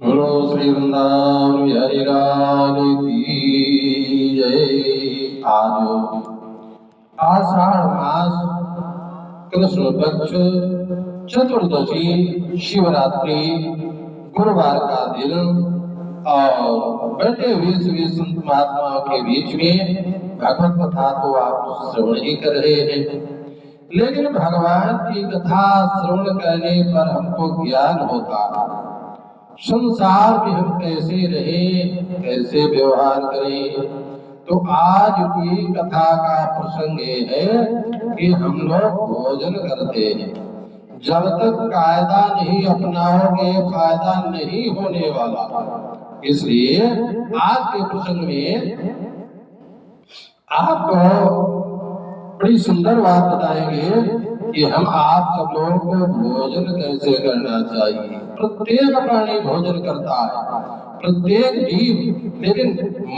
बोलो श्री वृंदावन बिहारी लाल की जय। आज आषाढ़ मास कृष्ण पक्ष चतुर्दशी शिवरात्रि गुरुवार का दिन और बैठे हुए सभी संत महात्माओं के बीच में भगवत कथा तो आप श्रवण ही कर रहे हैं, लेकिन भगवान की कथा श्रवण करने पर हमको ज्ञान होता है। संसार में हम कैसे रहें, कैसे व्यवहार करें। तो आज की कथा का प्रसंग ये है कि हम लोग भोजन करते हैं। जब तक कायदा नहीं अपनाओगे फायदा नहीं होने वाला। इसलिए आज के प्रसंग में आपको बड़ी सुंदर बात बताएंगे कि हम आप सब लोगों को भोजन कैसे करना चाहिए। प्रत्येक प्राणी भोजन करता है, प्रत्येक जीव, लेकिन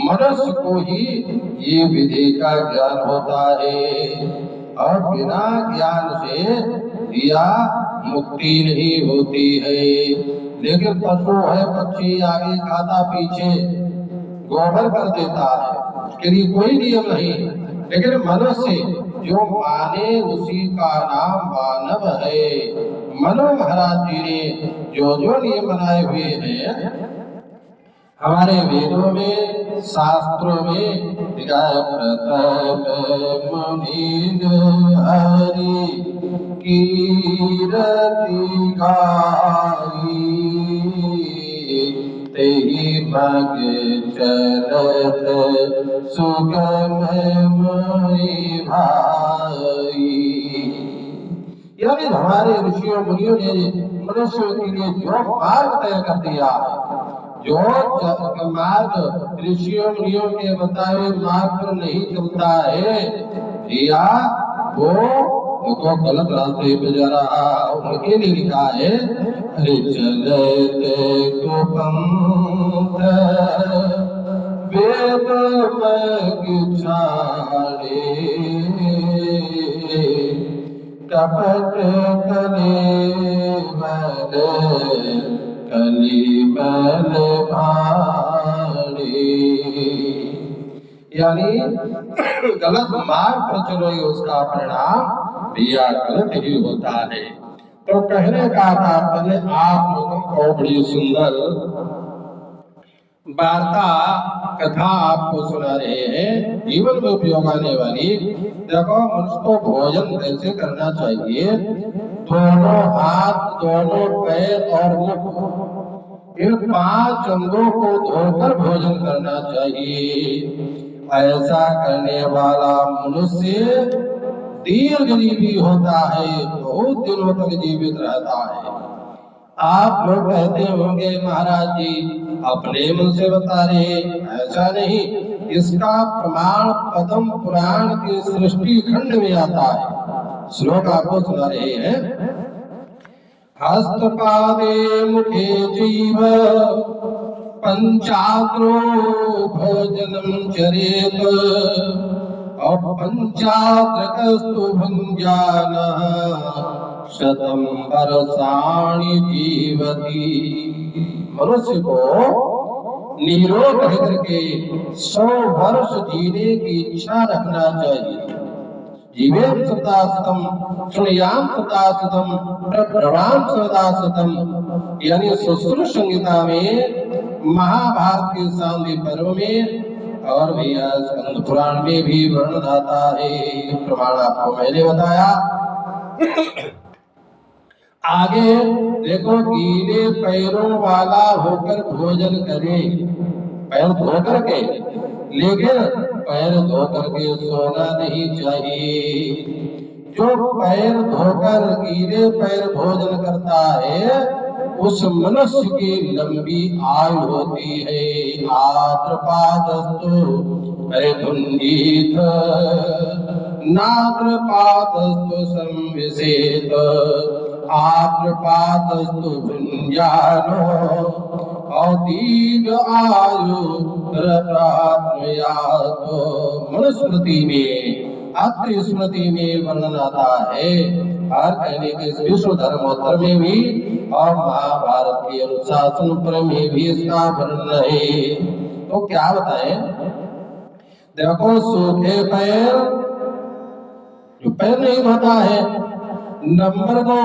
मनुष्य को ही ये विधि का ज्ञान होता है और बिना ज्ञान से दिया मुक्ति नहीं होती है। लेकिन पशु है, पक्षी आगे खाता पीछे गोबर कर देता है, उसके लिए कोई नियम नहीं। लेकिन मनुष्य जो माने उसी का नाम मानव है। मनु महाराज जी ने जो जो नियम बनाए हुए हैं हमारे वेदों में शास्त्रों में प्रथम मुनि हरि कीरति गाई तेहि मग चलत सुगम मोहि भाई। यानी हमारे ऋषियों मुनियों ने मनुष्यों के लिए जो मार्ग तय कर दिया है, जो मार्ग ऋषियों मुनियों के बताए हुए मार्ग पर नहीं चलता है या वो देखो गलत रास्ते पे जा रहा, उनके लिए लिखा है अरे चलते को पंथ वेद मग छाड़े कपट कली बल भाड़े। यानी गलत मार्ग पर चलोगे उसका परिणाम या गलत ही होता है। तो कहने का तात्पर्य आप लोगों को बड़ी सुंदर वार्ता कथा आपको सुना रहे हैं, जीवन में उपयोग आने वाली। देखो मनुष्य को भोजन कैसे करना चाहिए। दोनों हाथ, दोनों पैर और मुख, इन 5 अंगों को धोकर भोजन करना चाहिए। ऐसा करने वाला मनुष्य दीर्घजीवी होता है, बहुत दिनों तक जीवित रहता है। आप लोग कहते होंगे महाराज जी अपने मन से बता रहे, ऐसा नहीं। इसका प्रमाण पद्म पुराण के सृष्टि खंड में आता है। श्लोक आपको सुना रहे हैं। हस्तपादे मुखे जीव पंचाग्रो भोजनम चरेत और पंचाग्रकस्तु भुंजान शतम वर्षाणि जीवति। मनुष्य को निरोग रह करके 100 वर्ष जीने की इच्छा रखना चाहिए। जीवेम सदासतम सुनयाम सदासतम प्रभवाम सदासतम। यानी सुश्रुत संहिता में, महाभारत के शांति पर्व में और भी स्कंद पुराण में भी वर्णन आता है। प्रमाण आपको मैंने बताया। आगे देखो, गीले पैरों वाला होकर भोजन करें, पैर धो करके, लेकिन पैर धो करके सोना नहीं चाहिए। जो पैर धोकर गीले पैर भोजन करता है उस मनुष्य की लंबी आयु होती है। आद्रपादस्तु अरे धुंजीत नाद्रपादस्तु संविसेत आद्रपादस्तु भुंजानो और दीर्घ आयु मनुस्मृति में, अत्रि स्मृति में वर्णन आता है और कहने के इस विश्व धर्मोत्तर में भी और महाभारत के अनुशासन पर में भी इसका वर्णन है। तो क्या बताएं? देखो, सूखे पैर, जो पैर नहीं धोता है। नंबर 2,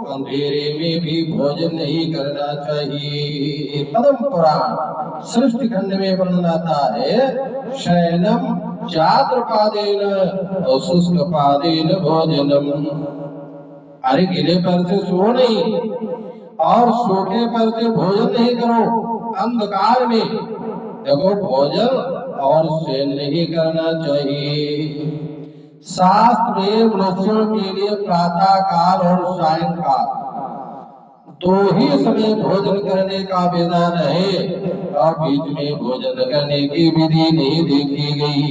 अंधेरे में भी भोजन नहीं करना चाहिए। पद्म पुराण सृष्टि खंड में वर्णन आता है, शयनम चात्रपादेन और शुष्क पादेन भोजनम। अरे गिले पैर से सो नहीं और सूखे पैर से भोजन नहीं करो अंधकार में। देखो, भोजन और शयन नहीं करना चाहिए। शास्त्र में मनुष्यों के लिए प्रातः काल और सायंकाल 2 ही समय भोजन करने का विधान है और बीच में भोजन करने की विधि नहीं देखी गई।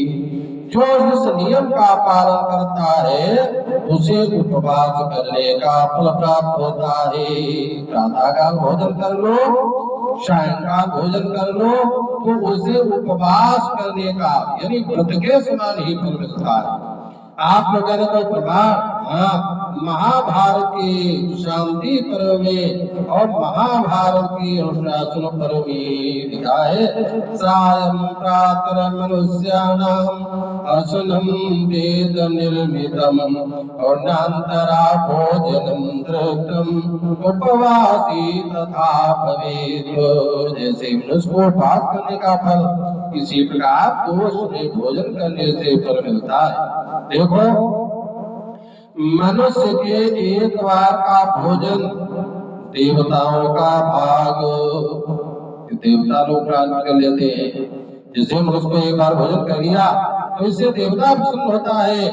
जो इस नियम का पालन करता है उसे उपवास करने का फल प्राप्त होता है। प्रातः काल भोजन कर लो, सायंकाल भोजन कर लो, तो उसे उपवास करने का यानी व्रत के समान ही फल मिलता है। आप लोगों ने तो प्रभाव महाभारत के शांति पर्व में और महाभारत की अनुशासन पर्व में लिखा है, सायं प्रातः मनुष्याणाम असनम वेद निर्मितम और नान्तरा भोजनम धृतम उपवासी तथा भवेत्। जैसे मनुष्य को उपवास करने का फल, इसी प्रकार दोष में भोजन करने से फल मिलता है। देखो, मनुष्य के एक बार का भोजन देवताओं का भाग, देवता लोग प्राप्त कर लेते हैं। जैसे मनुष्य को एक बार भोजन कर लिया तो इससे देवता प्रसन्न होता है।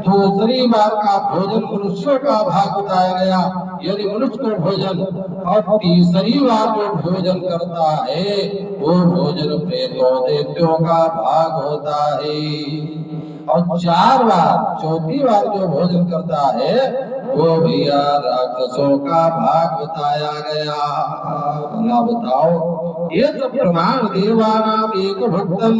दूसरी बार का भोजन मनुष्यों का भाग बताया गया, यदि मनुष्य को भोजन, और तीसरी बार जो भोजन करता है वो भोजन प्रेतों दैत्यों का भाग होता है। और 4 बार, चौथी बार जो भोजन करता है वो भैया राक्षसों का भाग बताया गया। भला बताओ, ये तो प्रमाण देवानाम एक भुक्तम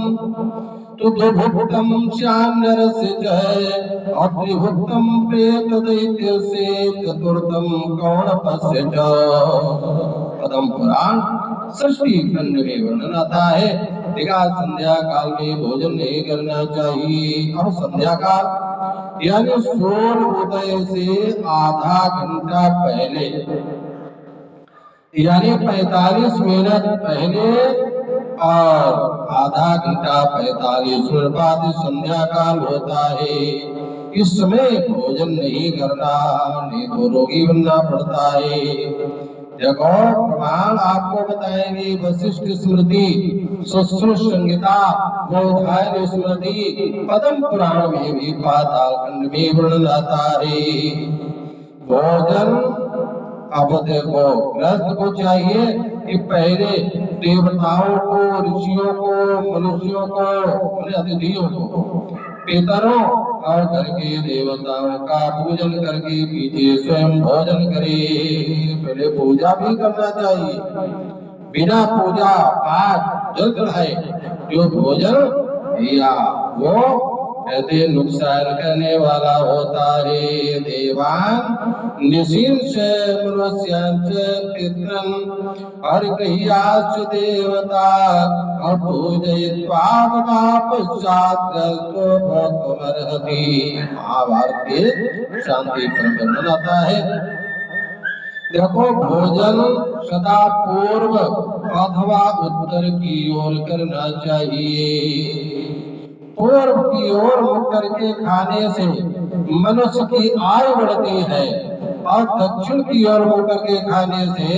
तो दुर्भुक्तम श्यान्यरस्य है और त्रिभुक्तम प्रेत दैत्य से चतुर्थम कौन पश्यत। पद्म पुराण सृष्टि खंड में वर्णन आता है, देखा संध्या काल में भोजन नहीं करना चाहिए। और संध्या काल यानी सूर्य उदय से आधा घंटा पहले यानी 45 मिनट पहले और आधा घंटा 45 मिनट बाद संध्या काल होता है। इस समय भोजन नहीं करना, नहीं तो रोगी बनना पड़ता है। देखो, प्रमाण आपको बताएंगे वशिष्ठ स्मृति, सुश्रुत संहिता, बोधायन स्मृति, पद्म पुराण में भी पाताल खंड में वर्णन आता है। भोजन अब देखो, ग्रस्त को चाहिए कि पहले देवताओं को, ऋषियों को, मनुष्यों को, अतिथियों को, पितरों और घर के देवताओं का पूजन करके पीछे स्वयं भोजन करे। पहले पूजा भी करना चाहिए, बिना पूजा पाठ जल है जो भोजन या वो ऐसे नुकसान करने वाला होता है। देवान निशिंच मनुष्यांच पितरन और कहियाच देवता और पूजयित्वा पश्चात महाभारत के शांति पर वर्णन आता है। देखो, भोजन सदा पूर्व अथवा उत्तर की ओर करना चाहिए। पूर्व की ओर मुख करके खाने से मनुष्य की आयु बढ़ती है और दक्षिण की ओर मुख करके खाने से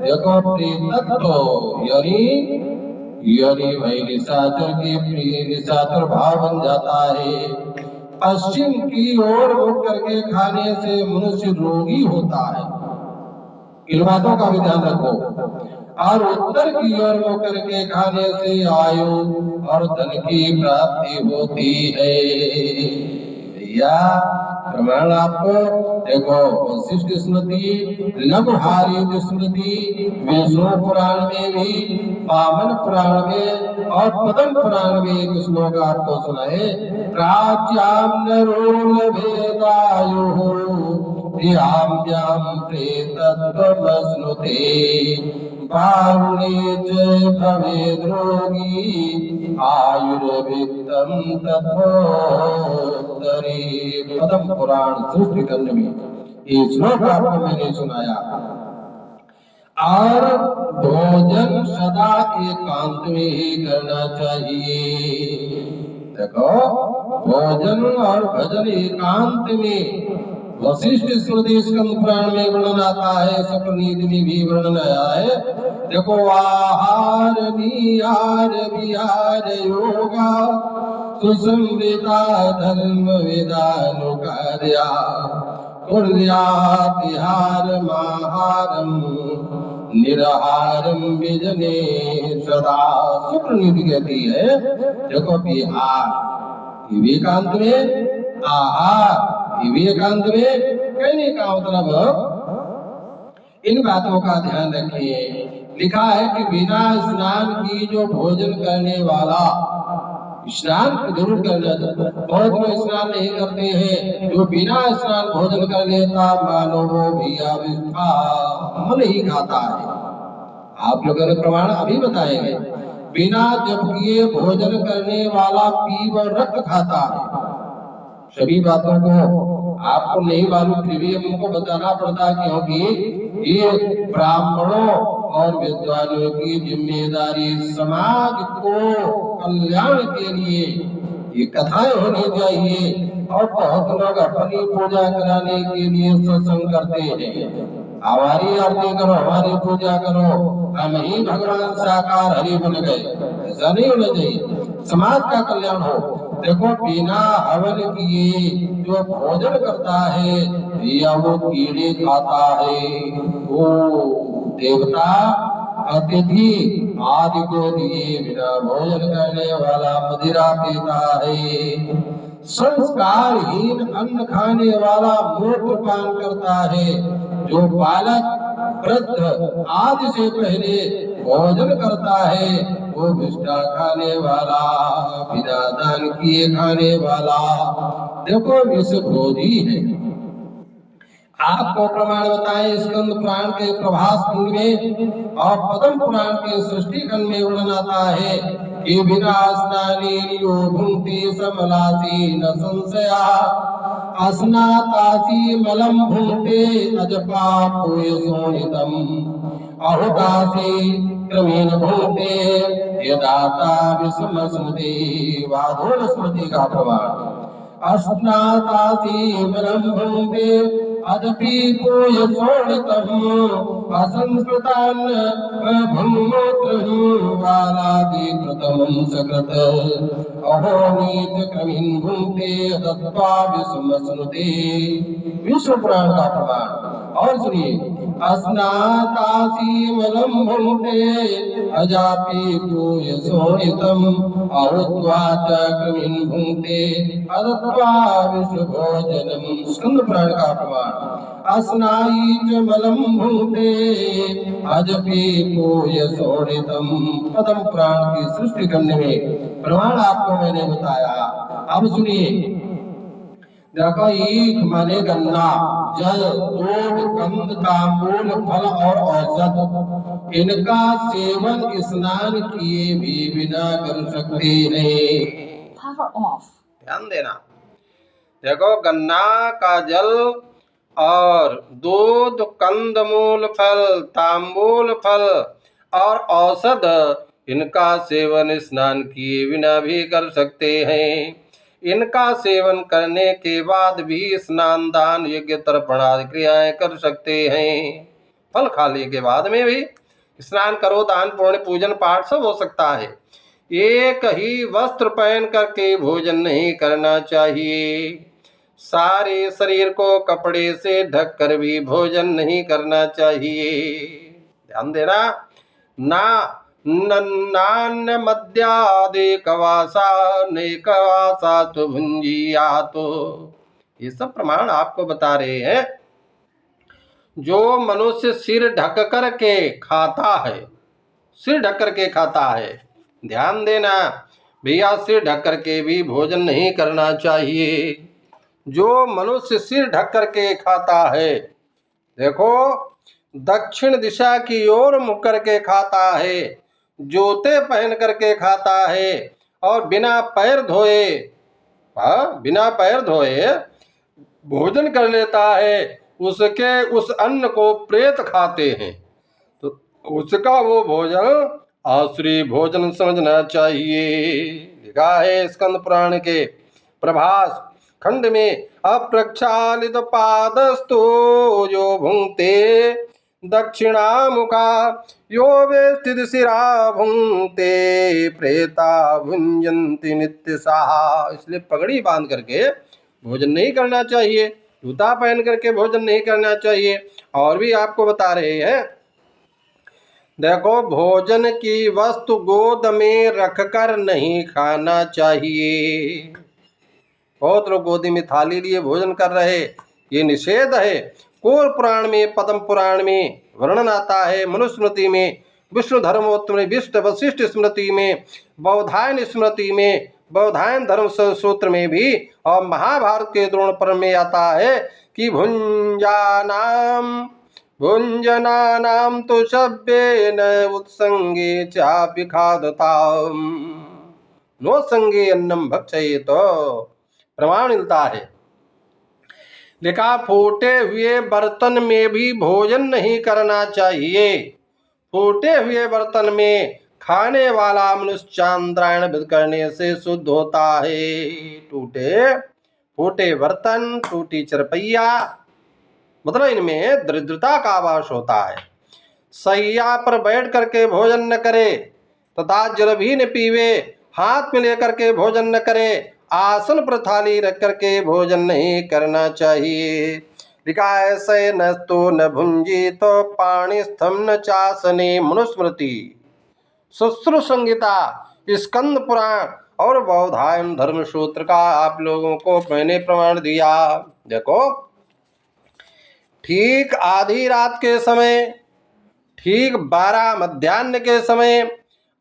देखो प्रेतत्व यानी भाई निशाचर के प्रिय निशाचर भाव बन जाता है। पश्चिम की ओर मुख करके खाने से मनुष्य रोगी होता है। इन बातों का भी ध्यान रखो। और उत्तर की ओर मुख करके खाने से आयु और धन की प्राप्ति होती है। भैया प्रमाण आपको देखो, वशिष्ठ स्मृति, लघुहारी स्मृति, विष्णु पुराण में भी, वामन पुराण में और पद्म पुराण में एक श्लोक आपको सुनाए, प्राच्याम नरो लभेदायु प्रियाम्यां प्रेतत्वमश्नुते बाहुले च भवेद्रोगी आयुर्वित्तं तथोत्तरे। पद्म पुराण सृष्टि खंड में ये श्लोक आपको मैंने सुनाया। और भोजन सदा एकांत में ही करना चाहिए। देखो, भोजन और भजन एकांत में वशिष्ठ स्मृति स्कंद पुराण में वर्णन आता है, सप्तनीति में भी वर्णन आया है। देखो, आहार निहार विहार योगा सुसंविता धर्म वेदानुकार्या कुर्यातिहार माहारम निराहारम विजने सदा। शुक्रनीति कहती है देखो, विहार विवेकांत में, आहार विवेकांत में, कहने का मतलब इन बातों का ध्यान रखिए। लिखा है कि बिना स्नान की जो भोजन करने वाला, स्नान जरूर करना चाहिए। बहुत लोग स्नान नहीं करते हैं, जो बिना स्नान भोजन कर लेता मानो वो भी अविष्ठा मल ही खाता है। आप लोगों ने प्रमाण अभी बताएंगे। बिना जप किए भोजन करने वाला पीव और रक्त खाता है। सभी बातों को आपको नहीं मालूम, फिर भी हमको बताना पड़ता, क्योंकि ये ब्राह्मणों और विद्वानों की जिम्मेदारी समाज को कल्याण के लिए ये कथाएं होनी चाहिए। और बहुत लोग अपनी पूजा कराने के लिए सत्संग करते हैं, हमारी आरती करो, हमारी पूजा करो, हम ही भगवान साकार हरि बन गए। ऐसा नहीं होना चाहिए, समाज का कल्याण हो। देखो, बिना हवन किए जो भोजन करता है या वो कीड़े खाता है, वो देवता अतिथि आदि को दिए बिना भोजन करने वाला मदिरा पीता है। संस्कारहीन अन्न खाने वाला मूत्र पान करता है। जो बालक वृद्ध आदि से पहले भोजन करता है वो विष्ठा खाने वाला, बिना दान किए खाने वाला, देखो विष भोजी है। आपको प्रमाण बताएं, स्कंद पुराण के प्रभास खंड में और पद्म पुराण के सृष्टि खंड में वर्णन आता है कि बिना स्नाने यो भुंक्ते समलासी न संशया अस्नातासी मलम भुंक्ते अजपापोय शोणितम अहुतासी क्रमेण भुंक्ते यदाता विस्मस्मृति। वाधोर स्मृति का प्रमाण। अस्नातासी मलम भुंक्ते अदपि पूय शोणितम् असंस्कृतान् भूमोत्रम् बालादि कृतमं सकृत अहोनीत क्रमिन् भुंक्ते दत्त्वा विस्मस्नुते। विश्व पुराण का प्रमाण। और सुनिए, अस्नातासी मलं भुंक्ते अजापि पूय शोणितम् अहुत्वा च क्रमिन् भुंक्ते अदत्त्वा विश्वभोजनम्। स्कंद पुराण का प्रमाण। अस्नायी च मलं भुंक्ते अजपि पूय शोणितम्। पद्म पुराण की सृष्टि खंड में प्रमाण आपको मैंने बताया। अब सुनिए, देखो, ईख माने गन्ना, जल, दूध, कंद, तांबूल, फल और औषध, इनका सेवन स्नान किए भी बिना कर सकते हैं। ध्यान देना। देखो, गन्ना का जल और दूध, कंदमूल फल, तांबूल फल और औषध, इनका सेवन स्नान किए बिना भी कर सकते हैं। इनका सेवन करने के बाद भी स्नान, दान, यज्ञ, तर्पण आदि क्रियाएं कर सकते हैं। फल खाने के बाद में भी स्नान करो, दान पुण्य पूजन पाठ सब हो सकता है। एक ही वस्त्र पहन करके भोजन नहीं करना चाहिए। सारे शरीर को कपड़े से ढक कर भी भोजन नहीं करना चाहिए। ध्यान देना। ना नान्य मद्यादि कवासा ने कवासा तो भुंजिया। तो ये सब प्रमाण आपको बता रहे हैं। जो मनुष्य सिर ढक कर के खाता है, सिर ढक कर के खाता है, ध्यान देना भैया, सिर ढक कर के भी भोजन नहीं करना चाहिए। जो मनुष्य सिर ढक करके खाता है, देखो, दक्षिण दिशा की ओर मुख करके खाता है, जूते पहन करके खाता है और बिना पैर धोए, बिना पैर धोए भोजन कर लेता है, उसके उस अन्न को प्रेत खाते हैं, तो उसका वो भोजन आसुरी भोजन समझना चाहिए। लिखा है स्कंद पुराण के प्रभास खंड में, अप्रक्षालित पादस्तु यो भुंक्ते दक्षिणामुखा यो वेष्टित शिरा भुंक्ते प्रेता भुंजन्ति नित्यसाः। इसलिए पगड़ी बांध करके भोजन नहीं करना चाहिए, जूता पहन करके भोजन नहीं करना चाहिए। और भी आपको बता रहे हैं, देखो, भोजन की वस्तु गोद में रखकर नहीं खाना चाहिए। बहुत लोग गोदी में थाली लिए भोजन कर रहे, ये निषेध है। कूर पुराण में, पद्म पुराण में वर्णन आता है, मनुस्मृति में, विष्णु धर्मोत्तम में, विष्ट वशिष्ठ स्मृति में, बौधायन स्मृति में, बौधायन धर्म सूत्र में भी, और महाभारत के द्रोण पर्व में आता है कि भुंजनानाम तो शब्देन उत्संगे चापि खादताम नो संगे अन्नम भक्षयेत, तो प्रमाण मिलता है। लिखा, फूटे हुए बर्तन में भी भोजन नहीं करना चाहिए। फूटे हुए बर्तन में खाने वाला मनुष्य चांद्रायण विध करने से शुद्ध होता है। फूटे बर्तन, टूटी चरपैया, मतलब इनमें दरिद्रता का आभास होता है। सैया पर बैठ करके भोजन न करे तथा जल भी न पीवे, हाथ में लेकर के भोजन न करे, आसन पर थाली रख करके भोजन नहीं करना चाहिए। लिखा है, से न तो न भुंजी तो पाणी स्थम न चासने। मनुस्मृति, सुश्रु संहिता, स्कंद पुराण और बौधायन धर्म सूत्र का आप लोगों को मैंने प्रमाण दिया। देखो, ठीक आधी रात के समय, ठीक 12 मध्याह्न के समय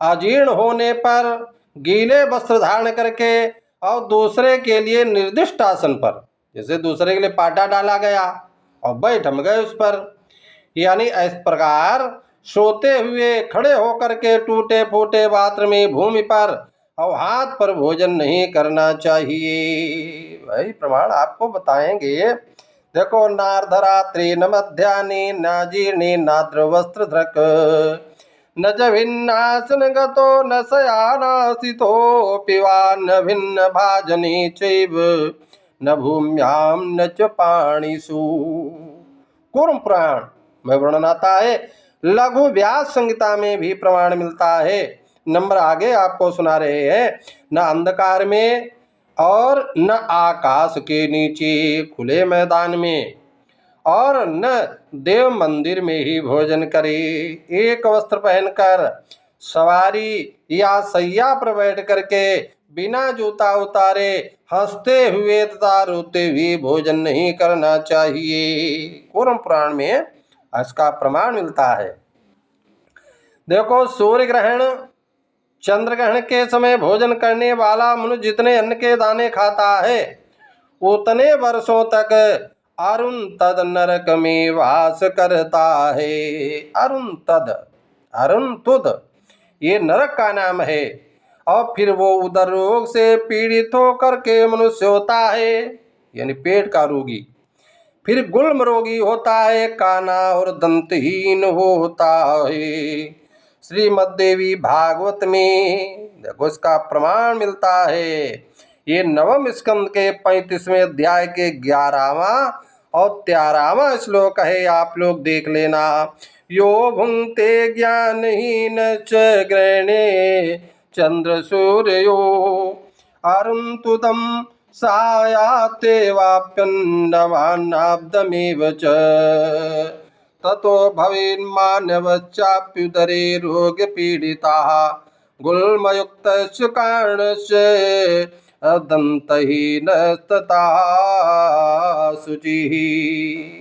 अजीर्ण होने पर गीले वस्त्र धारण करके और दूसरे के लिए निर्दिष्ट आसन पर, जैसे दूसरे के लिए पाटा डाला गया और बैठ हम गए उस पर, यानी इस प्रकार सोते हुए खड़े होकर के टूटे फूटे पात्र में भूमि पर और हाथ पर भोजन नहीं करना चाहिए। भाई प्रमाण आपको बताएंगे। देखो, नार्धरात्रि न मध्याह्ने न जीर्णे नाद्र वस्त्र धृक न च भिन्नासन गतो न शयानासितो पिवा न भिन्न भाजने चैव न भूम्याम न च पाणिषु। कूर्म पुराण में वर्णन आता है, लघु व्यास संहिता में भी प्रमाण मिलता है। नंबर आगे आपको सुना रहे हैं, न अंधकार में और न आकाश के नीचे खुले मैदान में और न देव मंदिर में ही भोजन करे। एक वस्त्र पहनकर सवारी या सैया पर बैठ करके बिना जूता उतारे हंसते हुए तथा रोते हुए भोजन नहीं करना चाहिए। कूर्म पुराण में इसका प्रमाण मिलता है। देखो, सूर्य ग्रहण, चंद्र ग्रहण के समय भोजन करने वाला मनुष्य जितने अन्न के दाने खाता है उतने वर्षों तक अरुण तद नरक में वास करता है। अरुण तुद ये नरक का नाम है। और फिर वो उदर रोग से पीड़ित होकर के मनुष्य होता है, यानी पेट का रोगी। फिर गुल्म रोगी होता है, काना और दंतहीन होता है। श्रीमद्देवी भागवत में देखो इसका प्रमाण मिलता है। ये नवम स्कंद के 35वें अध्याय के 11वां और 13वां श्लोक है, आप लोग देख लेना। यो भुंक्ते ज्ञानहीन च ग्रहणे चंद्र सूर्यो अरुन्तुदं सायाते वाप्यन्नवान्नाब्दमेव च ततो भवेन्मानवश्चाप्युदरे रोगपीडिताः गुल्मयुक्तस्य कारणस्य दन्तहीनस्तथा शुचिः।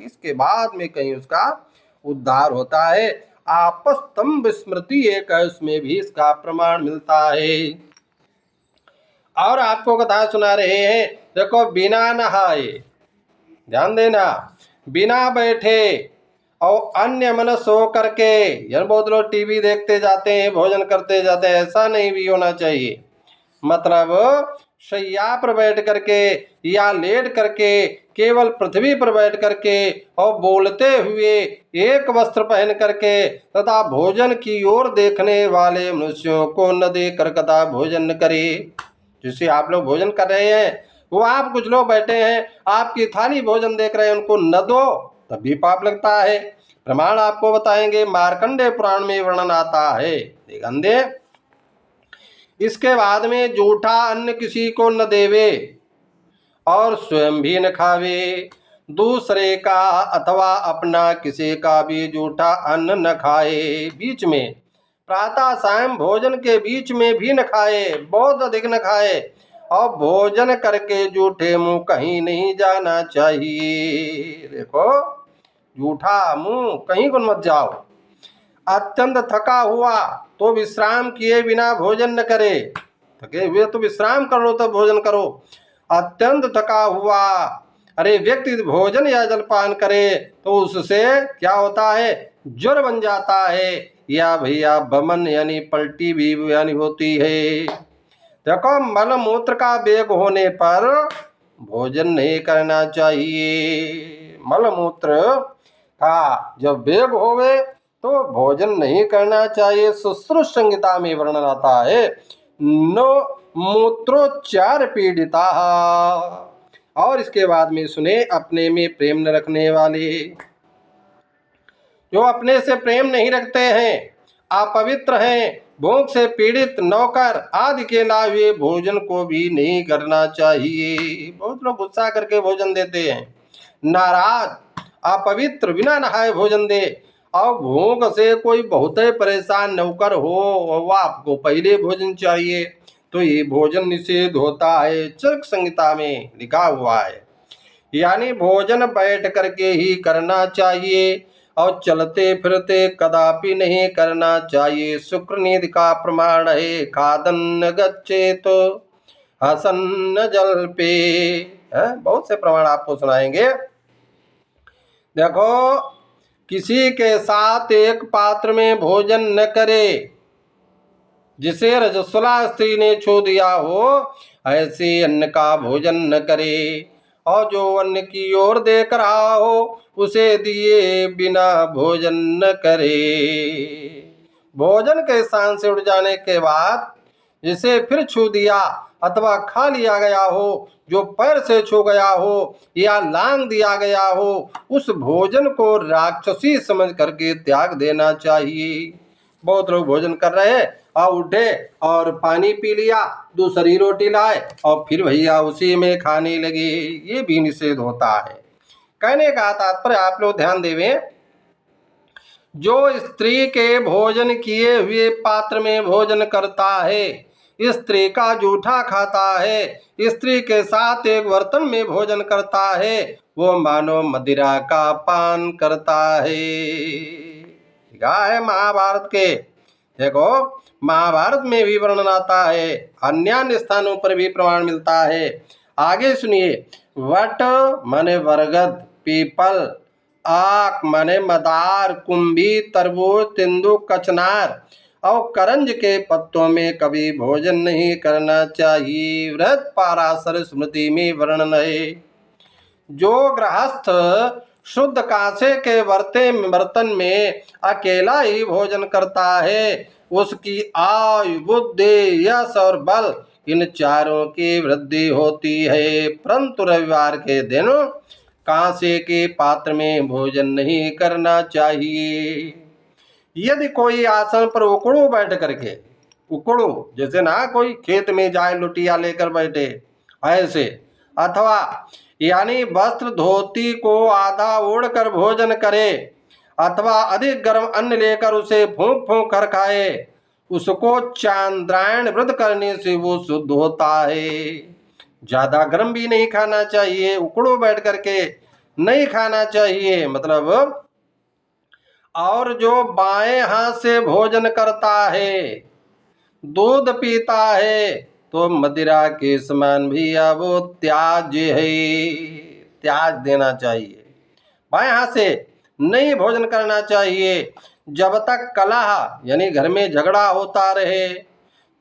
इसके बाद में कहीं उसका उद्धार होता है। आपस्तंभ स्मृति एक है, उसमें भी इसका प्रमाण मिलता है। और आपको कथा सुना रहे हैं। देखो, बिना नहाए, ध्यान देना, बिना बैठे और अन्य मन सो करके, यानी बहुत लोग टीवी देखते जाते हैं, भोजन करते जाते हैं, ऐसा नहीं भी होना चाहिए। मतलब शैया पर बैठ करके या लेट करके, केवल पृथ्वी पर बैठ करके और बोलते हुए एक वस्त्र पहन करके तथा भोजन की ओर देखने वाले मनुष्यों को न देख कर कथा भोजन करे। जिससे आप लोग भोजन कर रहे हैं, वो आप कुछ लोग बैठे हैं, आपकी थाली भोजन देख रहे हैं, उनको न दो, तब भी पाप लगता है। प्रमाण आपको बताएंगे, मार्कंडेय पुराण में वर्णन आता है। अंधे, इसके बाद में जूठा अन्न किसी को न देवे और स्वयं भी न खावे, दूसरे का अथवा अपना किसी का भी जूठा अन्न न खाए। बीच में प्रातः सायं भोजन के बीच में भी न खाए, बहुत अधिक न खाए, और भोजन करके जूठे मुंह कहीं नहीं जाना चाहिए। देखो, जूठा मुंह कहीं को मत जाओ। अत्यंत थका हुआ तो विश्राम किए बिना भोजन न करे, थके हुए तो विश्राम कर लो तब भोजन करो। अत्यंत थका हुआ अरे व्यक्ति भोजन या जलपान करे तो उससे क्या होता है, ज्वर बन जाता है, या भैया बमन यानी पलटी भी यानी होती है। देखो, मल मूत्र का वेग होने पर भोजन नहीं करना चाहिए। मल मूत्र का जब वेग होवे तो भोजन नहीं करना चाहिए। सुश्रुत संहिता में वर्णन आता है, नो मूत्रोच्चार पीड़िता। और इसके बाद में सुने, अपने में प्रेम न रखने वाले, जो अपने से प्रेम नहीं रखते हैं, अपवित्र हैं, भूख से पीड़ित, नौकर आदि के लावे भोजन को भी नहीं करना चाहिए। बहुत लोग गुस्सा करके भोजन देते हैं, नाराज, अपवित्र, बिना नहाए भोजन दे, और भूख से कोई बहुत परेशान नौकर हो, वो आपको पहले भोजन चाहिए, तो ये भोजन निषेध होता है। चरक संहिता में लिखा हुआ है। यानी भोजन बैठ करके ही करना चाहिए और चलते फिरते कदापि नहीं करना चाहिए। शुक्र नीति का प्रमाण है, खादन गच्छेत हसन जल पे। बहुत से प्रमाण आपको सुनाएंगे। देखो, किसी के साथ एक पात्र में भोजन न करे, जिसे रजस्वला स्त्री ने छू दिया हो, ऐसे अन्न का भोजन न करे, और जो अन्न की ओर देख रहा हो उसे दिए बिना भोजन न करे। भोजन के स्थान से उठ जाने के बाद जिसे फिर छू दिया अथवा खा लिया गया हो, जो पैर से छू गया हो या लांग दिया गया हो, उस भोजन को राक्षसी समझ करके त्याग देना चाहिए। बहुत लोग भोजन कर रहे हैं और उठे और पानी पी लिया, दूसरी रोटी लाए और फिर भैया उसी में खाने लगे, ये भी निषेध होता है। कहने का तात्पर्य आप लोग ध्यान देवें, जो स्त्री के भोजन किए हुए पात्र में भोजन करता है, स्त्री का जूठा खाता है, स्त्री के साथ एक बर्तन में भोजन करता है, वो मानो मदिरा का पान करता है। क्या है महाभारत के, देखो महाभारत में भी वर्णन आता है, अन्य स्थानों पर भी प्रमाण मिलता है। आगे सुनिए, वट माने बरगद, पीपल, आक माने मदार, कुंभी, तरबूज, तेंदु, कचनार और करंज के पत्तों में कभी भोजन नहीं करना चाहिए। व्रत पाराशर स्मृति में वर्णन है। जो गृहस्थ शुद्ध कांसे के बर्तन में अकेला ही भोजन करता है, उसकी आयु, बुद्धि, यश और बल इन चारों की वृद्धि होती है। परंतु रविवार के दिन कांसे के पात्र में भोजन नहीं करना चाहिए। यदि कोई आसन पर उकड़ू बैठ करके, उकड़ू जैसे ना कोई खेत में जाए लुटिया लेकर बैठे ऐसे, अथवा यानी वस्त्र धोती को आधा ओढ़कर भोजन करे, अथवा अधिक गर्म अन्न लेकर उसे फूंक फूंक कर खाए, उसको चांद्रायण व्रत करने से वो शुद्ध होता है। ज्यादा गर्म भी नहीं खाना चाहिए, उकड़ो बैठ करके नहीं खाना चाहिए मतलब। और जो बाएं हाथ से भोजन करता है, दूध पीता है, तो मदिरा के समान भी वो त्याज्य है, त्याज देना चाहिए। बाएं हाथ से नहीं भोजन करना चाहिए जब तक कलह यानी घर में झगड़ा होता रहे,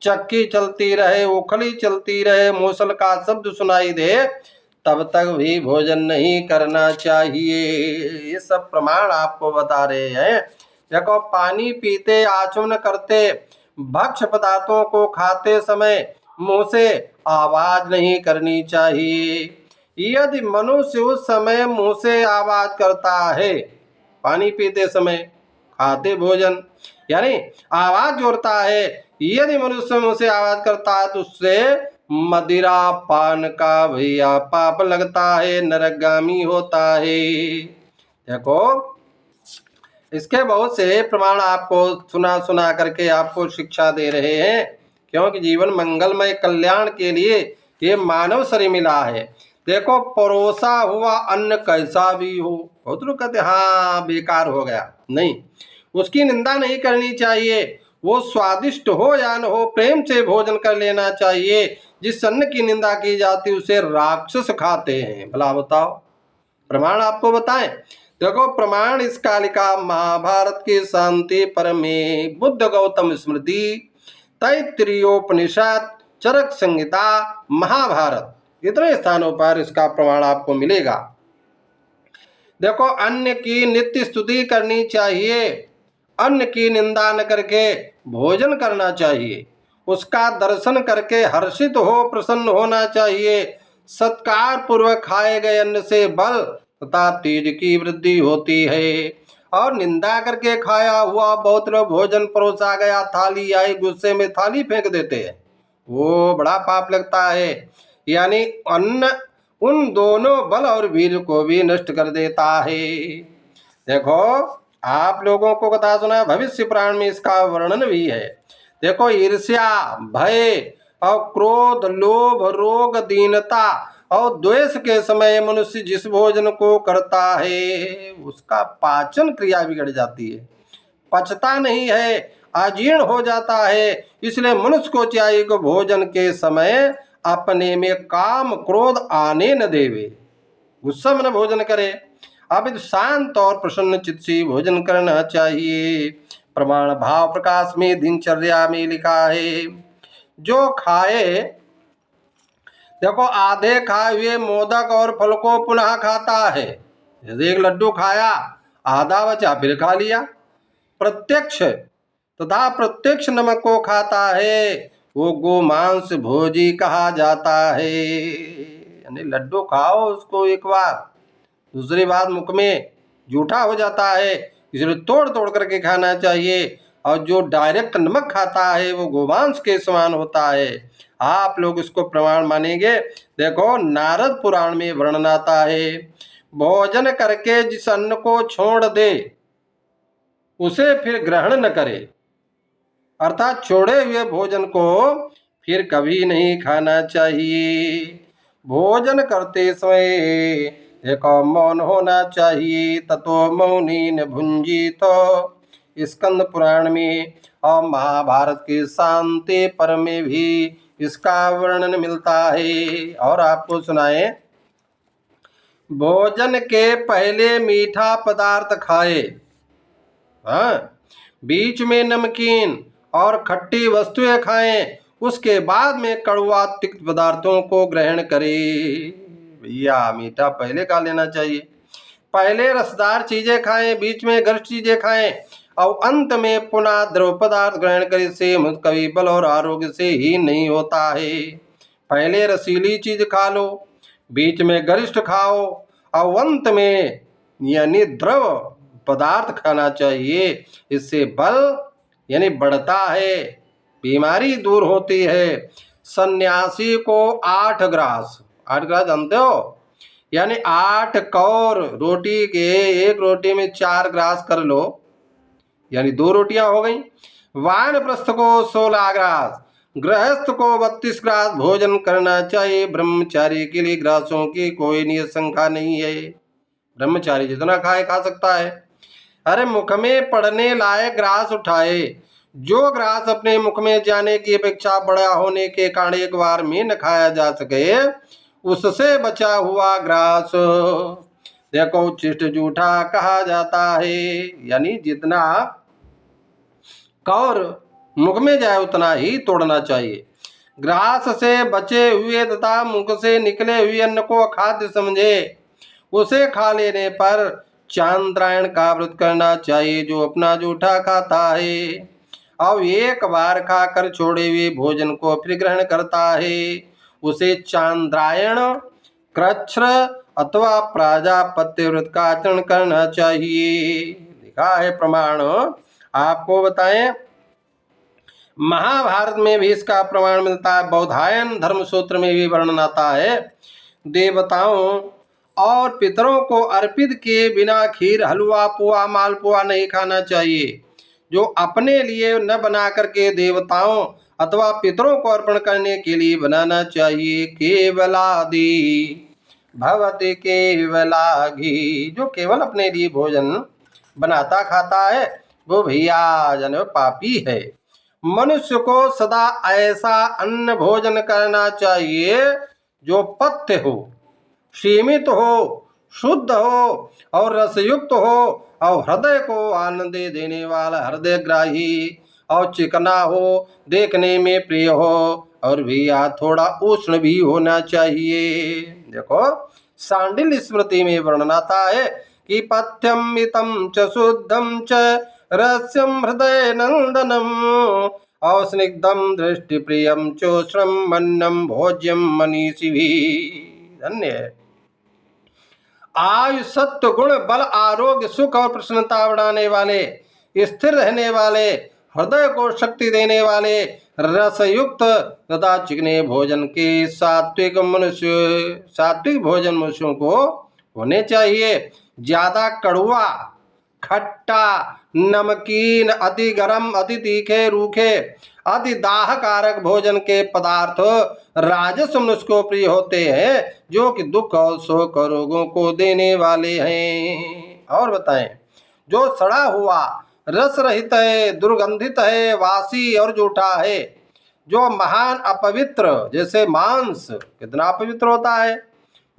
चक्की चलती रहे, उखली चलती रहे, मूसल का शब्द सुनाई दे, तब तक भी भोजन नहीं करना चाहिए। ये सब प्रमाण आपको बता रहे हैं। देखो, पानी पीते, आचमन करते, भक्ष्य पदार्थों को खाते समय मुंह से आवाज नहीं करनी चाहिए। यदि मनुष्य उस समय मुंह से आवाज करता है, पानी पीते समय, खाते भोजन यानी आवाज जोड़ता है, यदि मनुष्य मुंह से आवाज करता है तो उससे मदिरा पान का भैया पाप लगता है, नरकगामी होता है। देखो, इसके बहुत से प्रमाण आपको सुना सुना करके आपको शिक्षा दे रहे हैं, क्योंकि जीवन मंगलमय कल्याण के लिए ये मानव शरीर मिला है। देखो, परोसा हुआ अन्न कैसा भी हो, बहुत लोग कहते हाँ बेकार हो गया, नहीं, उसकी निंदा नहीं करनी चाहिए। वो स्वादिष्ट हो या न हो, प्रेम से भोजन कर लेना चाहिए। जिस अन्न की निंदा की जाती उसे राक्षस खाते हैं। भला बताओ, प्रमाण आपको बताएं। देखो, प्रमाण इस कालिका महाभारत की शांति परमे, बुद्ध गौतम स्मृति, तैत्तिरीयोपनिषद, चरक संहिता, महाभारत, इतने स्थानों पर इसका प्रमाण आपको मिलेगा। देखो, अन्न की नित्य स्तुति करनी चाहिए, अन्न की निंदा न करके भोजन करना चाहिए, उसका दर्शन करके हर्षित हो, प्रसन्न होना चाहिए। सत्कार पूर्वक खाए गए अन्न से बल तथा तेज की वृद्धि होती है, और निंदा करके खाया हुआ बहुत लोग भोजन परोसा गया, थाली आई, गुस्से में थाली फेंक देते हैं, वो बड़ा पाप लगता है। यानी अन्न उन दोनों बल और वीर को भी नष्ट कर देता है। देखो, आप लोगों को कथा सुना, भविष्य पुराण में इसका वर्णन भी है। देखो, ईर्ष्या, भय और क्रोध, लोभ, रोग, दीनता और द्वेष के समय मनुष्य जिस भोजन को करता है उसका पाचन क्रिया बिगड़ जाती है, पचता नहीं है, अजीर्ण हो जाता है। इसलिए मनुष्य को चाहिए कि भोजन के समय अपने में काम क्रोध आने न देवे, गुस्सा में न भोजन करे, अब शांत और प्रसन्न चित्त से भोजन करना चाहिए। प्रमाण भाव प्रकाश में दिनचर्या में लिखा है, जो खाए, देखो, आधे खाए हुए मोदक और फल को पुनः खाता है, जैसे एक लड्डू खाया, आधा बचा फिर खा लिया। प्रत्यक्ष तथा प्रत्यक्ष नमक को खाता है, वो गोमांस भोजी कहा जाता है। यानी लड्डू खाओ उसको एक बार, दूसरी बार मुख में जूठा हो जाता है, इसलिए तोड़ तोड़ करके खाना चाहिए। और जो डायरेक्ट नमक खाता है वो गोमांस के समान होता है। आप लोग इसको प्रमाण मानेंगे। देखो, नारद पुराण में वर्णन आता है, भोजन करके जिस अन्न को छोड़ दे उसे फिर ग्रहण न करे, अर्थात छोड़े हुए भोजन को फिर कभी नहीं खाना चाहिए। भोजन करते समय एक मौन होना चाहिए, ततो मौनी न भुंजी। तो स्कंद पुराण में और महाभारत के शांति पर्व में भी इसका वर्णन मिलता है। और आपको सुनाए, भोजन के पहले मीठा पदार्थ खाए, हाँ, बीच में नमकीन और खट्टी वस्तुएं खाएं, उसके बाद में कड़वा तिक्त पदार्थों को ग्रहण करें। भैया, मीठा पहले खा लेना चाहिए, पहले रसदार चीजें खाएं, बीच में गर्म चीजें खाएं और अंत में पुनः द्रव पदार्थ ग्रहण करें। से कभी बल और आरोग्य से ही नहीं होता है। पहले रसीली चीज खा लो, बीच में गरिष्ठ खाओ और अंत में यानी द्रव पदार्थ खाना चाहिए। इससे बल यानी बढ़ता है, बीमारी दूर होती है। सन्यासी को 8 ग्रास, 8 ग्रास जानते हो, यानी 8 कौर रोटी के, एक रोटी में 4 ग्रास कर लो, यानी 2 रोटियां हो गई। वानप्रस्थ को 16 ग्रास, गृहस्थ को 32 ग्रास भोजन करना चाहिए। ब्रह्मचारी के लिए ग्रासों की कोई नियत संख्या नहीं है, ब्रह्मचारी जितना खाए खा सकता है। अरे, मुख में पड़ने लायक ग्रास उठाए, जो ग्रास अपने मुख में जाने की अपेक्षा बड़ा होने के कारण एक बार में न खाया जा सके, उससे बचा हुआ ग्रास देखो उच्छिष्ट जूठा कहा जाता है। यानी जितना कौर मुख में जाए उतना ही तोड़ना चाहिए। ग्रास से बचे हुए तथा मुख से निकले हुए अन्न को अखाद्य समझे उसे खा लेने पर चांद्रायण का व्रत करना चाहिए। जो अपना जूठा खाता है अब एक बार खाकर छोड़े हुए भोजन को फिर ग्रहण करता है, उसे चांद्रायण, कृच्छ्र अथवा प्राजापत्य व्रत का आचरण करना चाहिए। लिखा है प्रमाण। आपको बताएं, महाभारत में भी इसका प्रमाण मिलता है। बौधायन धर्म सूत्र में भी वर्णन आता है। देवताओं और पितरों को अर्पित किए बिना खीर, हलवा, पुआ, मालपुआ नहीं खाना चाहिए। जो अपने लिए न बना करके देवताओं अथवा पितरों को अर्पण करने के लिए बनाना चाहिए। केवलादि भवति केवलाघी, जो केवल अपने लिए भोजन बनाता खाता है वो भैया जन पापी है। मनुष्य को सदा ऐसा अन्न भोजन करना चाहिए जो पथ्य हो, सीमित हो, शुद्ध हो और रसयुक्त हो और हृदय को आनंद देने वाला, हृदय ग्राही और चिकना हो, देखने में प्रिय हो और भैया थोड़ा उष्ण भी होना चाहिए। देखो सांडिल्य स्मृति में वर्णन आता है कि पथ्यम मितम च शुद्धम च रस्यम हृदय नंदनम और स्निग्धम दृष्टि प्रियम चोष्णम मन्नम भोज्यम मनीषी भी। धन्य है। आयु, सत्व, गुण, बल, आरोग्य, सुख और प्रसन्नता बढ़ाने वाले, स्थिर रहने वाले, हृदय को शक्ति देने वाले, रसयुक्त तथा चिकने भोजन के सात्विक भोजन मनुष्यों को होने चाहिए। ज्यादा कड़वा, खट्टा, नमकीन, अति गर्म, अति तीखे, रूखे, अति दाहकारक भोजन के पदार्थ राजस मनुष्य को प्रिय होते हैं, जो कि दुख और शोक और रोगों को देने वाले हैं। और बताएं, जो सड़ा हुआ, रस रहित है, दुर्गंधित है, वासी और जूठा है, जो महान अपवित्र, जैसे मांस कितना अपवित्र होता है,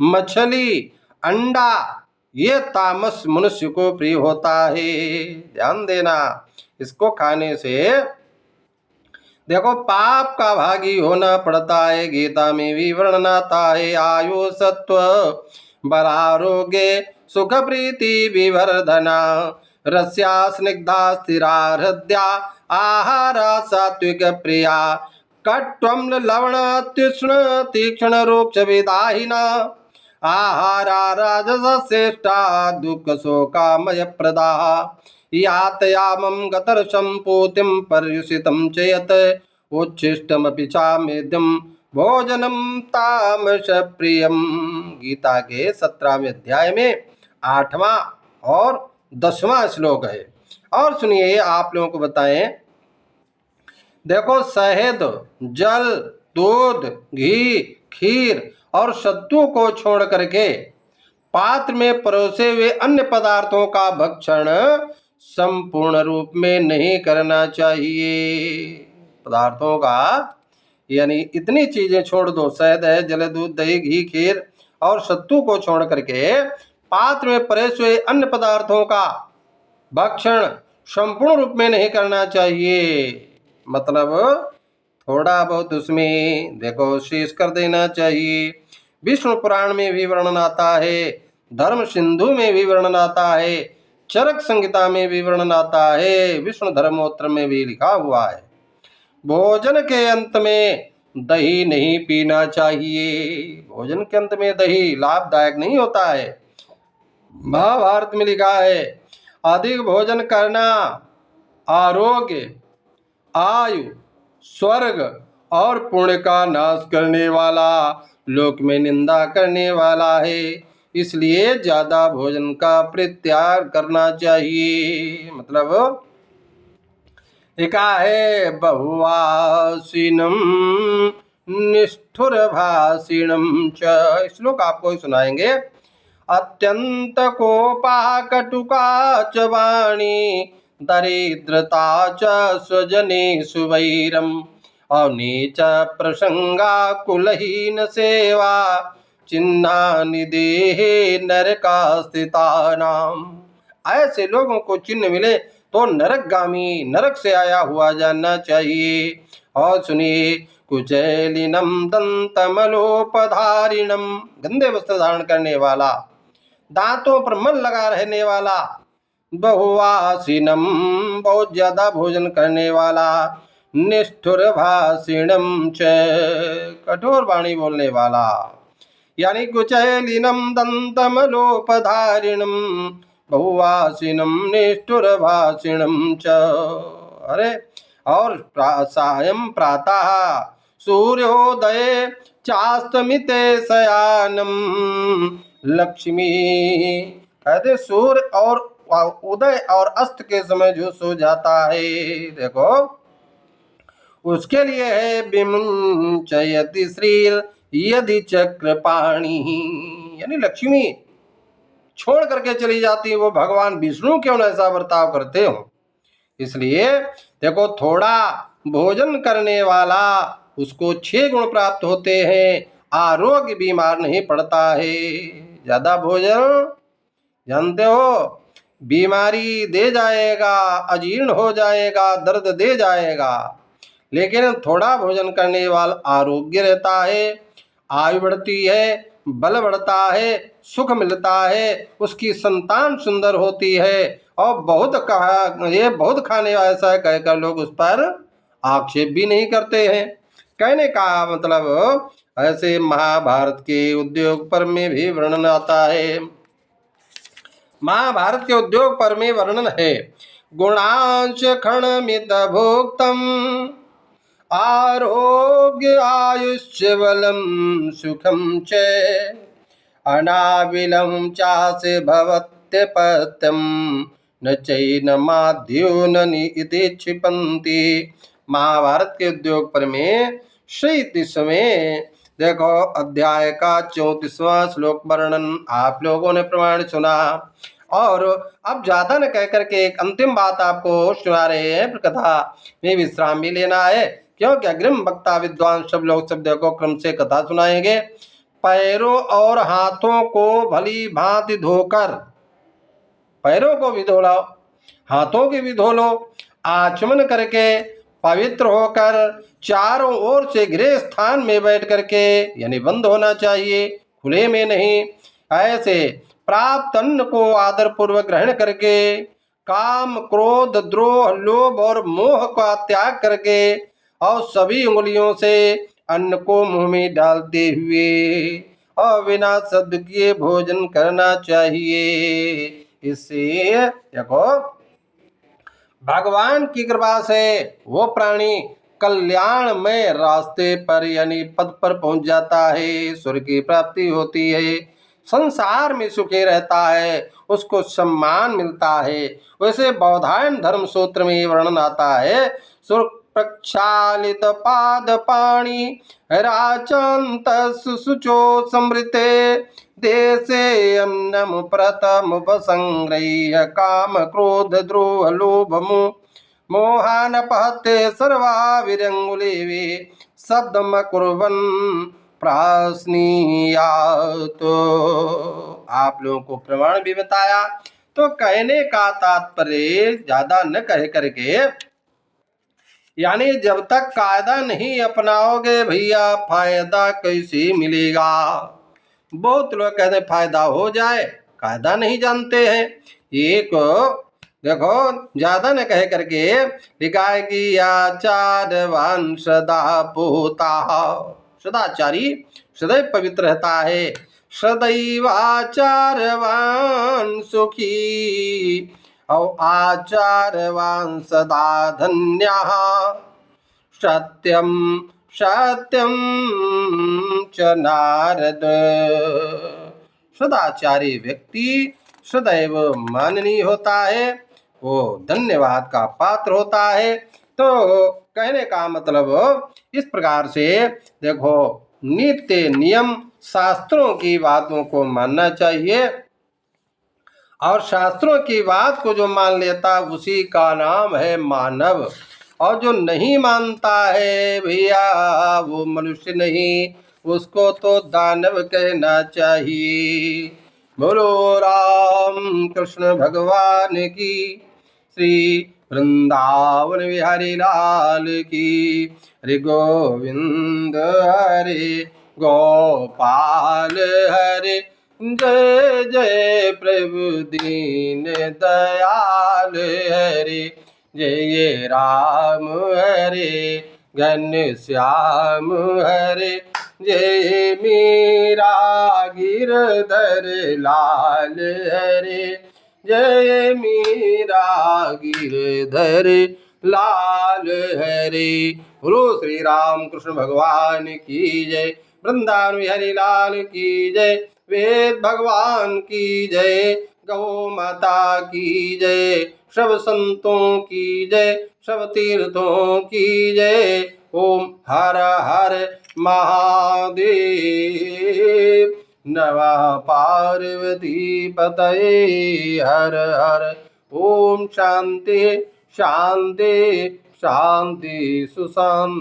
मछली, अंडा, ये तामस मनुष्य को प्रिय होता है। ध्यान देना, इसको खाने से देखो पाप का भागी होना पड़ता है। गीता में भी वर्णन आता है। आयु, सत्व, बलारोग्य, सुख, प्रीति, विवर्धना, रस्या, स्निग्धा, स्थिरा, हृदया, आहारा, सात्विक प्रिया, कट्वम, लवण, तीक्ष्ण, तीक्ष्ण, रूक्ष, विदाहिना, आहारा, राजस श्रेष्ठा, दुख शोकामय प्रदा, यातयामं गतर्षं पूतिं पर्युषितं चेत उच्छिष्टमपि चामेद्यं भोजनं तामस प्रियम। गीता के 17वें अध्याय में 8वां और 10वां श्लोक है। और सुनिए, आप लोगों को बताएं, देखो शहद, जल, दूध, घी, खीर और सत्तू को छोड़ करके पात्र में परोसे हुए अन्य पदार्थों का भक्षण संपूर्ण रूप में नहीं करना चाहिए। पदार्थों का यानी इतनी चीजें छोड़ दो, शहद है, जल, दूध, दही, घी, खीर और सत्तू को छोड़ करके पात्र में परोसे हुए अन्य पदार्थों का भक्षण संपूर्ण रूप में नहीं करना चाहिए। मतलब थोड़ा बहुत उसमें देखो शेष कर देना चाहिए। विष्णु पुराण में भी वर्णन आता है, धर्म सिंधु में भी वर्णन आता है, चरक संहिता में भी वर्णन आता है, विष्णु धर्मोत्तर में भी लिखा हुआ है। भोजन के अंत में दही नहीं पीना चाहिए। भोजन के अंत में दही लाभदायक नहीं होता है। महाभारत में लिखा है, अधिक भोजन करना आरोग्य, आयु, स्वर्ग और पुण्य का नाश करने वाला, लोक में निंदा करने वाला है। इसलिए ज्यादा भोजन का परित्याग करना चाहिए। मतलब लिखा है, बहुवासिनम निष्ठुर भाषिणम च। श्लोक आपको ही सुनाएंगे। अत्यंत कोपा कटुका च वाणी दरिद्रता च स्वजनेषु वैरम् अनीच प्रसंगा कुलहीन सेवा चिन्हानि देहे नरका स्थितानाम। ऐसे लोगों को चिन्ह मिले तो नरकगामी, नरक से आया हुआ जानना चाहिए। और सुनिए, कुचैलिनम दंतमलोपधारिणम, गंदे वस्त्र धारण करने वाला, दांतों पर मल लगा रहने वाला, बहुवासिनम, बहुत ज्यादा भोजन करने वाला, निष्ठुर भाषिणम च, कठोर वाणी बोलने वाला, यानी कुचैलिनम दंतमलोपधारिणम बहुवासिनम निष्ठुर भाषिणम च। अरे, और सायं प्रातः सूर्योदय चास्तमिते शयानम लक्ष्मी, कहते सूर्य और उदय और अस्त के समय जो सो जाता है, देखो उसके लिए है विमुंचयति श्रीर यदि चक्रपाणी, यानी लक्ष्मी छोड़ करके चली जाती है। वो भगवान विष्णु क्यों न ऐसा बर्ताव करते हो। इसलिए देखो, थोड़ा भोजन करने वाला उसको 6 गुण प्राप्त होते हैं, आरोग्य बीमार नहीं पड़ता है। ज्यादा भोजन जानते हो बीमारी दे जाएगा, अजीर्ण हो जाएगा, दर्द दे जाएगा। लेकिन थोड़ा भोजन करने वाला आरोग्य रहता है, आयु बढ़ती है, बल बढ़ता है, सुख मिलता है, उसकी संतान सुंदर होती है। और ये बहुत खाने वाला ऐसा है कहकर लोग उस पर आक्षेप भी नहीं करते हैं। कहने का मतलब, ऐसे महाभारत के उद्योग पर्व में भी वर्णन आता है। महाभारत के उद्योग पर्व में वर्णन है, गुणांश खणमित भोक्तम आरोग्य आयुष्य बलम सुखम च अनाविलम चासे भवत्यपत्यम न चैन माध्योननि इति क्षिपन्ति। महाभारत के उद्योग पर में 37वें देखो अध्याय का 34वां श्लोक वर्णन आप लोगों ने प्रमाण सुना। और अब ज्यादा न कह करके एक अंतिम बात आपको सुना रहे हैं, कथा में विश्राम भी लेना है, क्योंकि अग्रिम वक्ता विद्वान सब लोग शब्द को क्रम से कथा सुनाएंगे। पैरों और हाथों को भली भांति धोकर, पैरों को भी धो लो, हाथों की भी धो लो, आचमन करके पवित्र होकर चारों ओर से घिरे स्थान में बैठ करके, यानी बंद होना चाहिए, खुले में नहीं, ऐसे प्राप्त अन्न को आदर पूर्वक ग्रहण करके काम क्रोध द्रोह लोभ और मोह का त्याग करके और सभी उंगलियों से अन्न को मुंह में डालते हुए और बिना शब्द किए भोजन करना चाहिए। इससे देखो भगवान की कृपा से वो प्राणी कल्याण में रास्ते पर यानी पद पर पहुंच जाता है, स्वर्ग की प्राप्ति होती है, संसार में सुखी रहता है, उसको सम्मान मिलता है। वैसे बौधायन धर्म सूत्र में वर्णन आता है, प्रक्षालित पाद पाणी राचांत शुचो समृते देशे अन्नम प्रथम संग्रह्य काम क्रोध द्रोह लोभ मोहान पहते सर्वा विरंगुले शब्दम कुर्वन् प्राश्नीयात। आप लोगों को प्रमाण भी बताया। तो कहने का तात्पर्य ज्यादा न कह करके, यानी जब तक कायदा नहीं अपनाओगे भैया फायदा कैसे मिलेगा। बहुत लोग कहते फायदा हो जाए, कायदा नहीं जानते हैं। एक देखो ज्यादा न कह करके लिखा है कि आचारवान सदा पोता, सदाचारी सदैव पवित्र रहता है, सदैवाचारवान सुखी और आचारवान सदा धन्यः सत्यम सत्यम च नारद। सदाचारी व्यक्ति सदैव माननीय होता है, वो धन्यवाद का पात्र होता है। तो कहने का मतलब इस प्रकार से देखो, नित्य नियम शास्त्रों की बातों को मानना चाहिए और शास्त्रों की बात को जो मान लेता उसी का नाम है मानव। और जो नहीं मानता है भैया वो मनुष्य नहीं, उसको तो दानव कहना चाहिए। बोलो राम कृष्ण भगवान की, श्री वृंदावन बिहारी लाल की। हरि गोविंद हरे गोपाल हरे, जय जय प्रभु दीन दयाल हरे। जय राम हरे घनश्याम हरे, जय मीरा गिरधर लाल हरे। जय मीरा गिरधर लाल हरे। बोलो श्री राम कृष्ण भगवान की जय, वृंदावन बिहारी लाल की जय, वेद भगवान की जय, गौ माता की जय, सब संतों की जय, सब तीर्थों की जय। ओम हर हर महादेव, नमः पार्वती पतये हर हर। ओम शांति शांति शांति सुशांति।